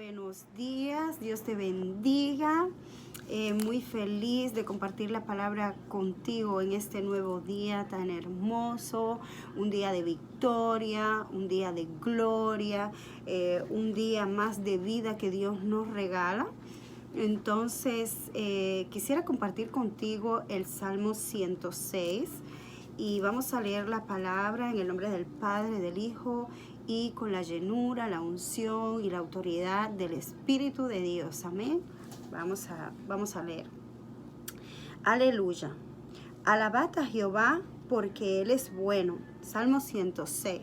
Buenos días, Dios te bendiga. Muy feliz de compartir la palabra contigo en este nuevo día tan hermoso, un día de victoria, un día de gloria, un día más de vida que Dios nos regala. Entonces, quisiera compartir contigo el Salmo 106 y vamos a leer la palabra en el nombre del Padre, del Hijo y con la llenura, la unción y la autoridad del Espíritu de Dios. Amén. Vamos a leer. Aleluya. Alabad a Jehová porque Él es bueno. Salmo 106.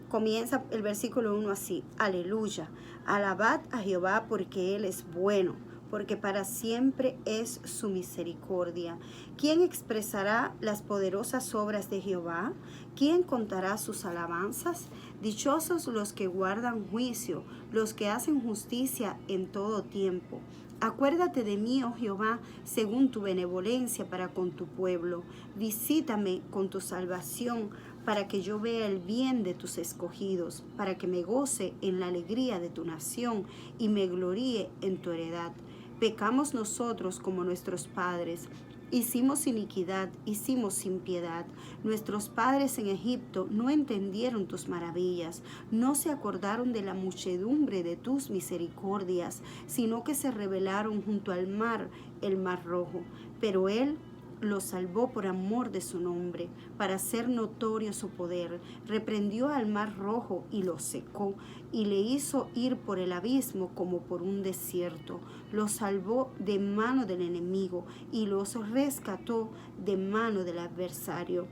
Comienza el versículo 1 así. Aleluya. Alabad a Jehová porque Él es bueno, porque para siempre es su misericordia. ¿Quién expresará las poderosas obras de Jehová? ¿Quién contará sus alabanzas? Dichosos los que guardan juicio, los que hacen justicia en todo tiempo. Acuérdate de mí, oh Jehová, según tu benevolencia para con tu pueblo. Visítame con tu salvación, para que yo vea el bien de tus escogidos, para que me goce en la alegría de tu nación y me gloríe en tu heredad. Pecamos nosotros como nuestros padres. Hicimos iniquidad, hicimos impiedad. Nuestros padres en Egipto no entendieron tus maravillas, no se acordaron de la muchedumbre de tus misericordias, sino que se rebelaron junto al mar, el mar rojo. Pero Él lo salvó por amor de su nombre, para hacer notorio su poder. Reprendió al mar rojo y lo secó, y le hizo ir por el abismo como por un desierto. Los salvó de mano del enemigo y los rescató de mano del adversario.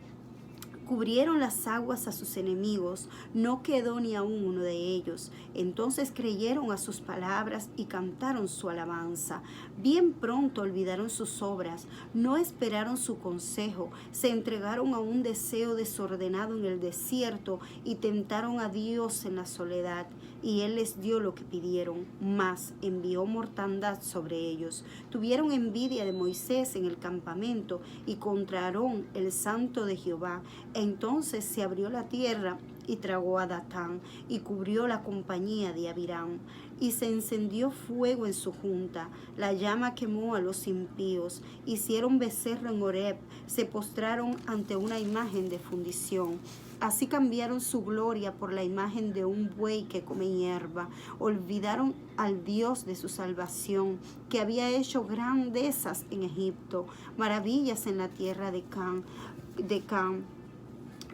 Cubrieron las aguas a sus enemigos, no quedó ni aún uno de ellos. Entonces creyeron a sus palabras y cantaron su alabanza. Bien pronto olvidaron sus obras, no esperaron su consejo, se entregaron a un deseo desordenado en el desierto y tentaron a Dios en la soledad. Y Él les dio lo que pidieron, mas envió mortandad sobre ellos. Tuvieron envidia de Moisés en el campamento y contra Aarón, el santo de Jehová. Entonces se abrió la tierra y tragó a Datán y cubrió la compañía de Abiram. Y se encendió fuego en su junta, la llama quemó a los impíos. Hicieron becerro en Horeb, se postraron ante una imagen de fundición. Así cambiaron su gloria por la imagen de un buey que come hierba. Olvidaron al Dios de su salvación, que había hecho grandezas en Egipto, maravillas en la tierra de Can,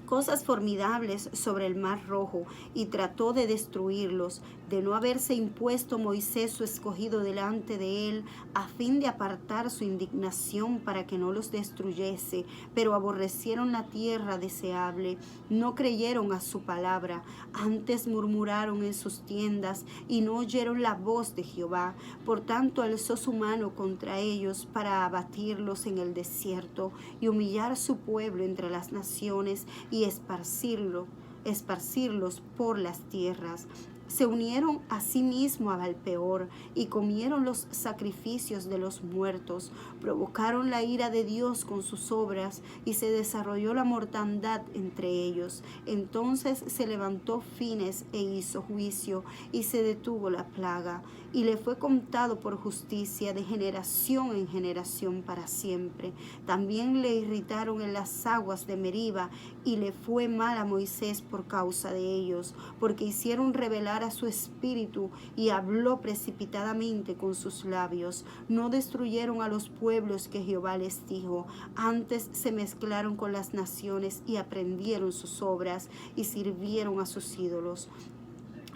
cosas formidables sobre el mar rojo, y trató de destruirlos. De no haberse impuesto Moisés su escogido delante de él, a fin de apartar su indignación para que no los destruyese, pero aborrecieron la tierra deseable, no creyeron a su palabra, antes murmuraron en sus tiendas y no oyeron la voz de Jehová. Por tanto alzó su mano contra ellos para abatirlos en el desierto y humillar su pueblo entre las naciones y esparcirlos por las tierras. Se unieron a sí mismo a Balpeor y comieron los sacrificios de los muertos. Provocaron la ira de Dios con sus obras y se desarrolló la mortandad entre ellos. Entonces se levantó Fines e hizo juicio y se detuvo la plaga. Y le fue contado por justicia de generación en generación para siempre. También le irritaron en las aguas de Meriba y le fue mal a Moisés por causa de ellos, porque hicieron rebelar a su espíritu y habló precipitadamente con sus labios. No destruyeron a los pueblos que Jehová les dijo, antes se mezclaron con las naciones y aprendieron sus obras y sirvieron a sus ídolos,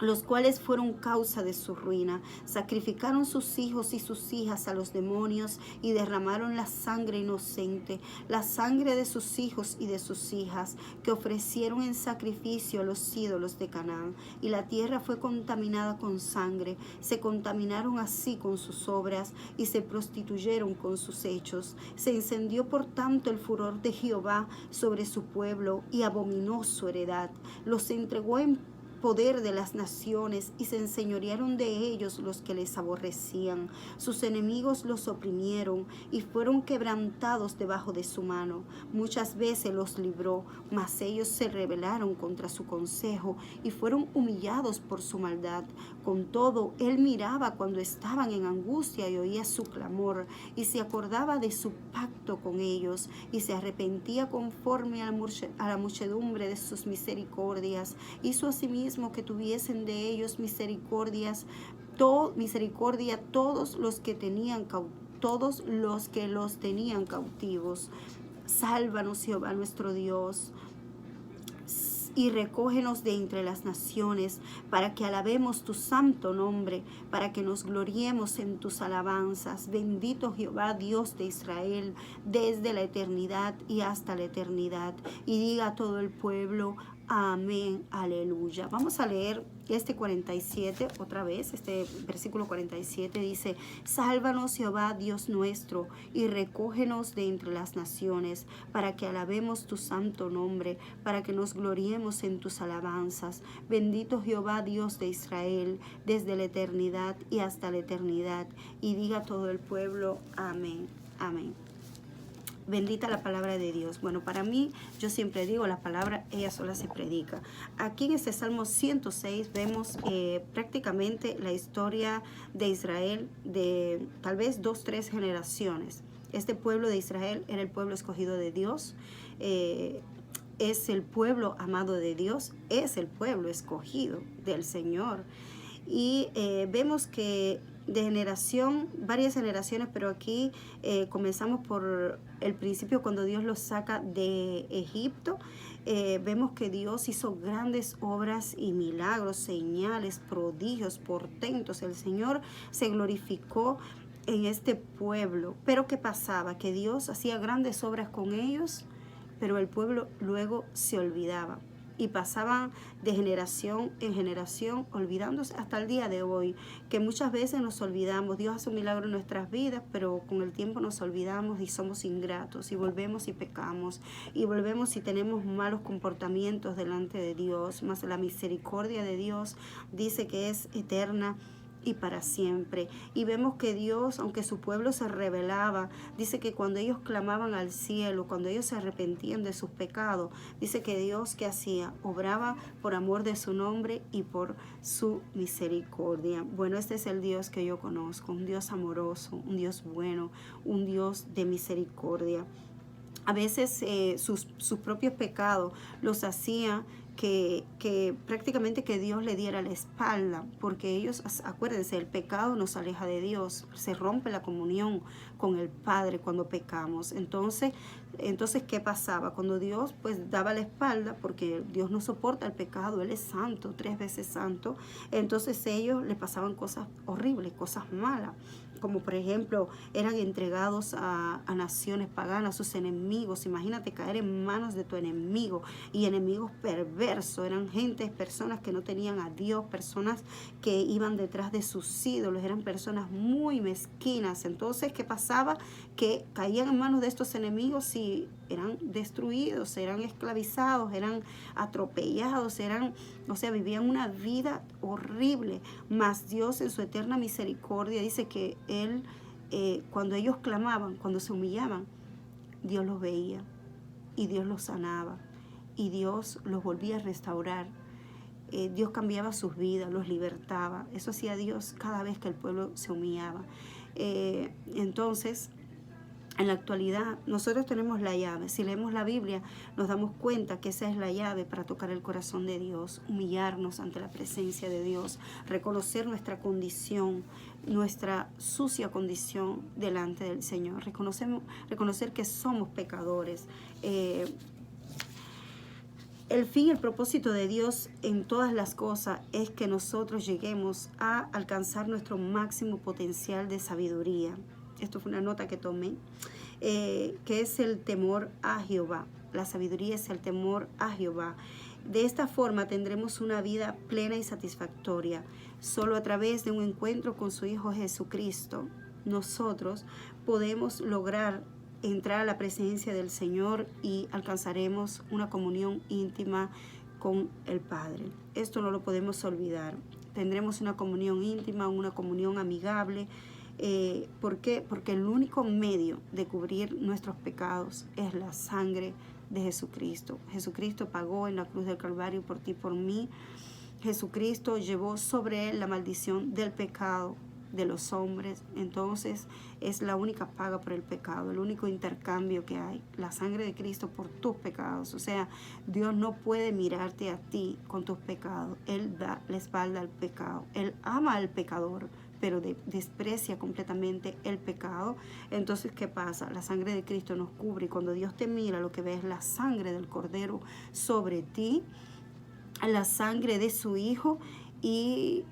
los cuales fueron causa de su ruina. Sacrificaron sus hijos y sus hijas a los demonios y derramaron la sangre inocente, la sangre de sus hijos y de sus hijas, que ofrecieron en sacrificio a los ídolos de Canaán. Y la tierra fue contaminada con sangre, se contaminaron así con sus obras y se prostituyeron con sus hechos. Se encendió por tanto el furor de Jehová sobre su pueblo y abominó su heredad. Los entregó en poder de las naciones y se enseñorearon de ellos los que les aborrecían. Sus enemigos los oprimieron y fueron quebrantados debajo de su mano. Muchas veces los libró, mas ellos se rebelaron contra su consejo y fueron humillados por su maldad. Con todo, él miraba cuando estaban en angustia y oía su clamor y se acordaba de su pacto con ellos y se arrepentía conforme a la muchedumbre de sus misericordias. Hizo asimismo que tuviesen de ellos misericordia todos los que los tenían cautivos. Sálvanos, Jehová nuestro Dios, y recógenos de entre las naciones, para que alabemos tu santo nombre, para que nos gloriemos en tus alabanzas. Bendito Jehová, Dios de Israel, desde la eternidad y hasta la eternidad. Y diga todo el pueblo, amén, aleluya. Vamos a leer este 47 otra vez. Este versículo 47 dice: sálvanos, Jehová, Dios nuestro, y recógenos de entre las naciones, para que alabemos tu santo nombre, para que nos gloriemos en tus alabanzas. Bendito Jehová, Dios de Israel, desde la eternidad y hasta la eternidad. Y diga todo el pueblo, amén, amén. Bendita la palabra de Dios. Bueno, para mí, yo siempre digo, la palabra, ella sola se predica. Aquí en este Salmo 106 vemos prácticamente la historia de Israel de tal vez 2, 3 generaciones. Este pueblo de Israel era el pueblo escogido de Dios. Es el pueblo amado de Dios. Es el pueblo escogido del Señor. Y vemos que de generación, varias generaciones, pero aquí comenzamos por el principio cuando Dios los saca de Egipto. Vemos que Dios hizo grandes obras y milagros, señales, prodigios, portentos. El Señor se glorificó en este pueblo. Pero ¿qué pasaba? Que Dios hacía grandes obras con ellos, pero el pueblo luego se olvidaba. Y pasaban de generación en generación, olvidándose hasta el día de hoy, que muchas veces nos olvidamos. Dios hace un milagro en nuestras vidas, pero con el tiempo nos olvidamos y somos ingratos, y volvemos y pecamos, y volvemos y tenemos malos comportamientos delante de Dios. Mas la misericordia de Dios dice que es eterna y para siempre. Y vemos que Dios, aunque su pueblo se rebelaba, dice que cuando ellos clamaban al cielo, cuando ellos se arrepentían de sus pecados, dice que Dios, ¿qué hacía? Obraba por amor de su nombre y por su misericordia. Bueno, este es el Dios que yo conozco, un Dios amoroso, un Dios bueno, un Dios de misericordia. A veces sus propios pecados los hacía que prácticamente que Dios le diera la espalda, porque ellos, acuérdense, el pecado nos aleja de Dios, se rompe la comunión con el Padre cuando pecamos. Entonces, ¿qué pasaba? Cuando Dios pues daba la espalda, porque Dios no soporta el pecado, Él es santo, 3 veces santo, entonces ellos le pasaban cosas horribles, cosas malas, como por ejemplo eran entregados a naciones paganas, sus enemigos. Imagínate caer en manos de tu enemigo, y enemigos perversos, eran personas que no tenían a Dios, personas que iban detrás de sus ídolos, eran personas muy mezquinas. Entonces, ¿qué pasaba? Que caían en manos de estos enemigos y eran destruidos, eran esclavizados, eran atropellados, vivían una vida horrible. Mas Dios, en su eterna misericordia, dice que Él, cuando ellos clamaban, cuando se humillaban, Dios los veía y Dios los sanaba y Dios los volvía a restaurar. Dios cambiaba sus vidas, los libertaba. Eso hacía Dios cada vez que el pueblo se humillaba. Entonces, en la actualidad, nosotros tenemos la llave. Si leemos la Biblia, nos damos cuenta que esa es la llave para tocar el corazón de Dios, humillarnos ante la presencia de Dios, reconocer nuestra condición, nuestra sucia condición delante del Señor, reconocer que somos pecadores. El fin, el propósito de Dios en todas las cosas es que nosotros lleguemos a alcanzar nuestro máximo potencial de sabiduría. Esto fue una nota que tomé, que es el temor a Jehová. La sabiduría es el temor a Jehová. De esta forma tendremos una vida plena y satisfactoria. Solo a través de un encuentro con su Hijo Jesucristo, nosotros podemos lograr entrar a la presencia del Señor y alcanzaremos una comunión íntima con el Padre. Esto no lo podemos olvidar. Tendremos una comunión íntima, una comunión amigable. ¿Por qué? Porque el único medio de cubrir nuestros pecados es la sangre de Jesucristo. Jesucristo pagó en la cruz del Calvario por ti, por mí. Jesucristo llevó sobre él la maldición del pecado de los hombres. Entonces es la única paga por el pecado, el único intercambio que hay, la sangre de Cristo por tus pecados. O sea, Dios no puede mirarte a ti con tus pecados. Él da la espalda al pecado. Él ama al pecador, pero desprecia completamente el pecado. Entonces, ¿qué pasa? La sangre de Cristo nos cubre, y cuando Dios te mira, lo que ve es la sangre del Cordero sobre ti, la sangre de su Hijo, y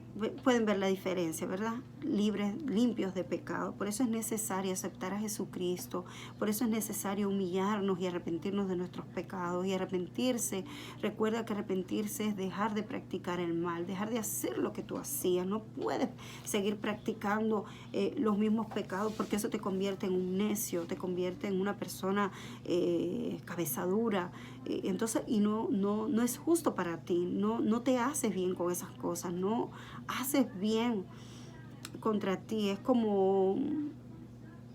pueden ver la diferencia, ¿verdad? Libres, limpios de pecado. Por eso es necesario aceptar a Jesucristo. Por eso es necesario humillarnos y arrepentirnos de nuestros pecados. Y arrepentirse, recuerda que arrepentirse es dejar de practicar el mal, dejar de hacer lo que tú hacías. No puedes seguir practicando los mismos pecados, porque eso te convierte en un necio, te convierte en una persona cabezadura. Entonces, y no es justo para ti. No te haces bien con esas cosas. No haces bien contra ti. Es como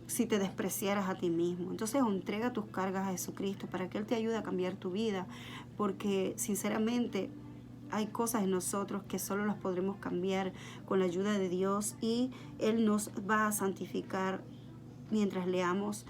si te despreciaras a ti mismo. Entonces entrega tus cargas a Jesucristo para que Él te ayude a cambiar tu vida, porque sinceramente hay cosas en nosotros que solo las podremos cambiar con la ayuda de Dios, y Él nos va a santificar mientras leamos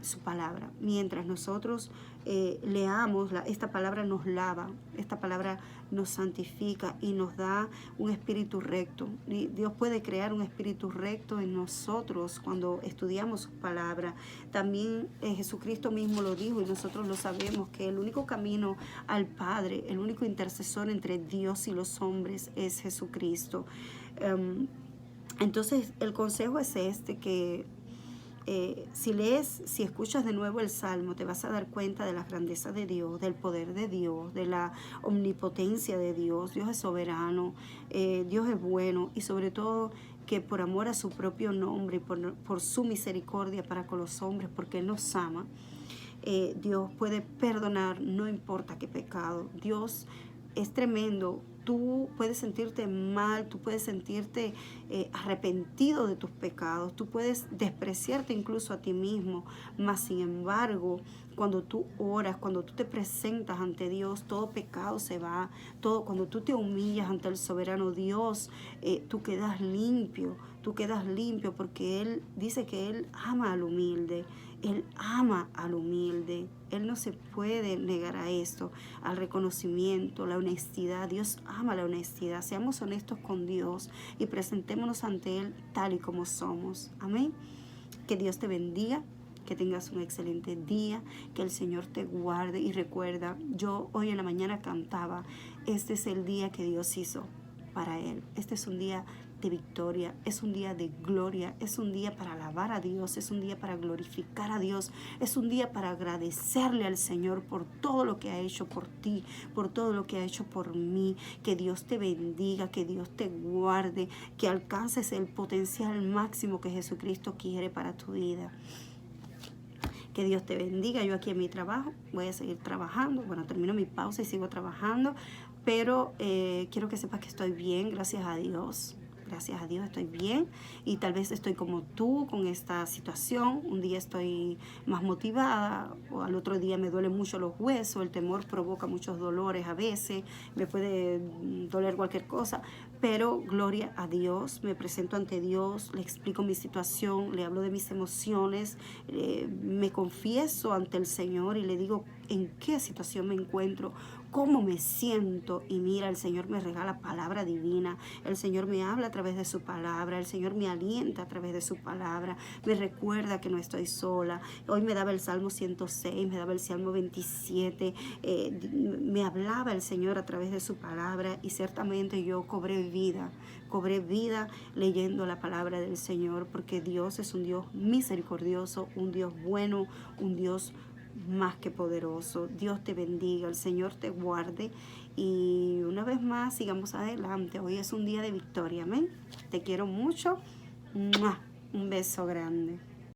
su palabra. Mientras nosotros leamos, esta palabra nos lava, esta palabra nos santifica y nos da un espíritu recto. Y Dios puede crear un espíritu recto en nosotros cuando estudiamos su palabra. También Jesucristo mismo lo dijo, y nosotros lo sabemos, que el único camino al Padre, el único intercesor entre Dios y los hombres es Jesucristo. Entonces el consejo es que si escuchas de nuevo el Salmo, te vas a dar cuenta de la grandeza de Dios, del poder de Dios, de la omnipotencia de Dios. Dios es soberano, Dios es bueno, y sobre todo que por amor a su propio nombre y por su misericordia para con los hombres, porque Él nos ama, Dios puede perdonar, no importa qué pecado. Dios es tremendo. Tú puedes sentirte mal, tú puedes sentirte arrepentido de tus pecados, tú puedes despreciarte incluso a ti mismo, mas sin embargo, cuando tú oras, cuando tú te presentas ante Dios, todo pecado se va, cuando tú te humillas ante el soberano Dios, tú quedas limpio, porque Él dice que Él ama al humilde. Él ama al humilde. Él no se puede negar a esto, al reconocimiento, la honestidad. Dios ama la honestidad. Seamos honestos con Dios y presentémonos ante Él tal y como somos. Amén. Que Dios te bendiga, que tengas un excelente día, que el Señor te guarde. Y recuerda, yo hoy en la mañana cantaba, este es el día que Dios hizo para Él. Este es un día de victoria, es un día de gloria, es un día para alabar a Dios, es un día para glorificar a Dios, es un día para agradecerle al Señor por todo lo que ha hecho por ti, por todo lo que ha hecho por mí. Que Dios te bendiga, que Dios te guarde, que alcances el potencial máximo que Jesucristo quiere para tu vida. Que Dios te bendiga. Yo aquí en mi trabajo voy a seguir trabajando. Bueno, termino mi pausa y sigo trabajando, pero quiero que sepas que estoy bien, gracias a Dios. Gracias a Dios estoy bien, y tal vez estoy como tú con esta situación. Un día estoy más motivada, o al otro día me duelen mucho los huesos. El temor provoca muchos dolores a veces, me puede doler cualquier cosa, pero gloria a Dios. Me presento ante Dios, le explico mi situación, le hablo de mis emociones, me confieso ante el Señor y le digo en qué situación me encuentro, cómo me siento, y mira, el Señor me regala palabra divina, el Señor me habla a través de su palabra, el Señor me alienta a través de su palabra, me recuerda que no estoy sola. Hoy me daba el Salmo 106, me daba el Salmo 27, me hablaba el Señor a través de su palabra, y ciertamente yo cobré vida leyendo la palabra del Señor, porque Dios es un Dios misericordioso, un Dios bueno, un Dios más que poderoso. Dios te bendiga, el Señor te guarde, y una vez más sigamos adelante. Hoy es un día de victoria, amén. Te quiero mucho. ¡Mua! Un beso grande.